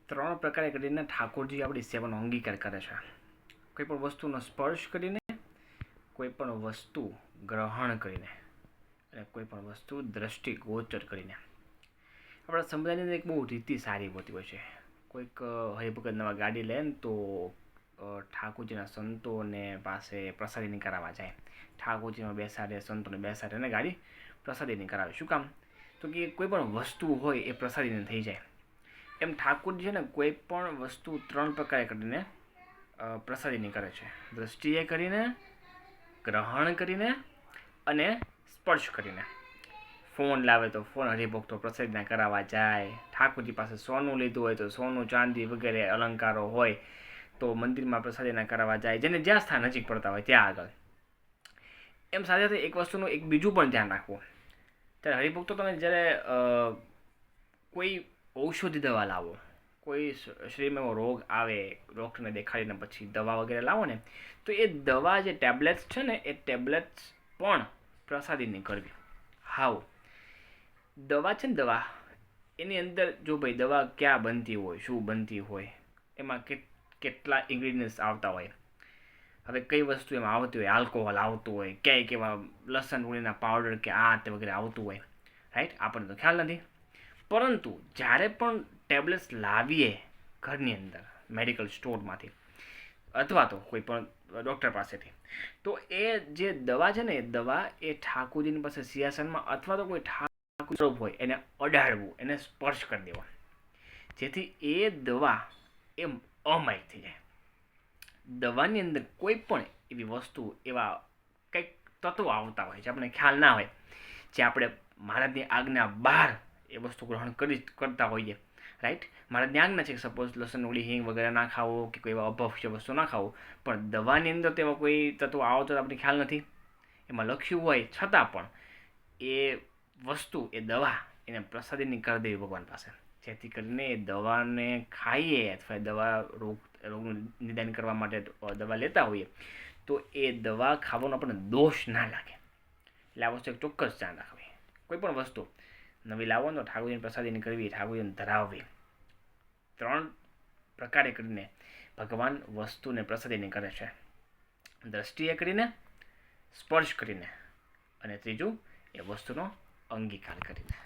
ત્રણ પ્રકારે કરીને ઠાકોરજી આપણી સેવાનો અંગીકાર કરે છે. કોઈ પણ વસ્તુનો સ્પર્શ કરીને, કોઈ પણ વસ્તુ ગ્રહણ કરીને અને કોઈ પણ વસ્તુ દ્રષ્ટિગોચર કરીને. આપણા સમુદાયની અંદર એક બહુ રીતિ સારી હોતી હોય છે. કોઈક હરિભગત નવા ગાડી લે ને તો ઠાકોરજીના સંતોને પાસે પ્રસાદીની કરાવવા જાય. ઠાકોરજીમાં બેસાડે, સંતોને બેસાડે અને ગાડી પ્રસાદીની કરાવે. શું કામ? તો કે કોઈ પણ વસ્તુ હોય એ પ્રસાદીની થઈ જાય. એમ ઠાકોરજી છે ને કોઈ પણ વસ્તુ ત્રણ પ્રકારે કરીને પ્રસાદીની કરે છે. દ્રષ્ટિએ કરીને, ગ્રહણ કરીને અને સ્પર્શ કરીને. ફોન લાવે તો ફોન હરિભક્તો પ્રસાદીના કરાવવા જાય. ઠાકોરજી પાસે સોનું લીધું હોય તો સોનું, ચાંદી વગેરે અલંકારો હોય તો મંદિરમાં પ્રસાદીના કરાવવા જાય, જેને જ્યાં સ્થાન નજીક પડતા હોય ત્યાં આગળ. એમ સાથે સાથે એક વસ્તુનું એક બીજું પણ ધ્યાન રાખવું. ત્યારે હરિભક્તો તમે જ્યારે કોઈ ઔષધિ દવા લાવો, કોઈ શરીરમાં એવો રોગ આવે, ડૉક્ટરને દેખાડીને પછી દવા વગેરે લાવો ને, તો એ દવા જે ટેબ્લેટ્સ છે ને એ ટેબ્લેટ્સ પણ પ્રસાદીની કરવી. હાવ દવા છે ને, દવા એની અંદર જો ભાઈ દવા ક્યાં બનતી હોય, શું બનતી હોય, એમાં કેટલા ઇન્ગ્રીડિયન્ટ્સ આવતા હોય. હવે કઈ વસ્તુ એમાં આવતી હોય, આલ્કોહોલ આવતું હોય, ક્યાંય કેવા લસણ ડુંગળીના પાવડર કે આ તે વગેરે આવતું હોય, રાઈટ? આપણને તો ખ્યાલ નથી. પરંતુ જ્યારે પણ ટેબ્લેટ્સ લાવીએ ઘરની અંદર મેડિકલ સ્ટોરમાંથી અથવા તો કોઈ પણ ડૉક્ટર પાસેથી, તો એ જે દવા છે ને, એ દવા એ ઠાકોરજીની પાસે સિંહાસનમાં અથવા તો કોઈ ઠાકોર સ્વરૂપ હોય એને અડાડવું, એને સ્પર્શ કરી દેવો, જેથી એ દવા એમ અમાયક થઈ જાય. દવાની અંદર કોઈ પણ એવી વસ્તુ, એવા કંઈક તત્વો આવતા હોય જે આપણને ખ્યાલ ના હોય, જે આપણે મહારાજની આજ્ઞા બહાર એ વસ્તુ ગ્રહણ કરતા હોઈએ, રાઈટ? મહારાજની આજ્ઞા છે કે સપોઝ લસણ, ડુંગળી, હિંગ વગેરે ના ખાવો કે કોઈ એવા અભક્ષ્ય વસ્તુ ના ખાવું, પણ દવાની અંદર તેવા કોઈ તત્વો આવતો આપણને ખ્યાલ નથી, એમાં લખ્યું હોય છતાં પણ એ વસ્તુ, એ દવા એને પ્રસાદીની કરી દેવી ભગવાન પાસે, જેથી કરીને એ દવાને ખાઈએ અથવા દવા રોગનું નિદાન કરવા માટે દવા લેતા હોઈએ તો એ દવા ખાવાનો આપણને દોષ ના લાગે. એટલે આ વસ્તુ એક ચોક્કસ ધ્યાન રાખવી. કોઈ પણ વસ્તુ નવી લાવો તો ઠાકોરજીની પ્રસાદીની કરવી, ઠાકોરજીને ધરાવવી. ત્રણ પ્રકારે કરીને ભગવાન વસ્તુને પ્રસાદીની કરે છે. દ્રષ્ટિએ કરીને, સ્પર્શ કરીને અને ત્રીજું એ વસ્તુનો અંગીકાર કરીને.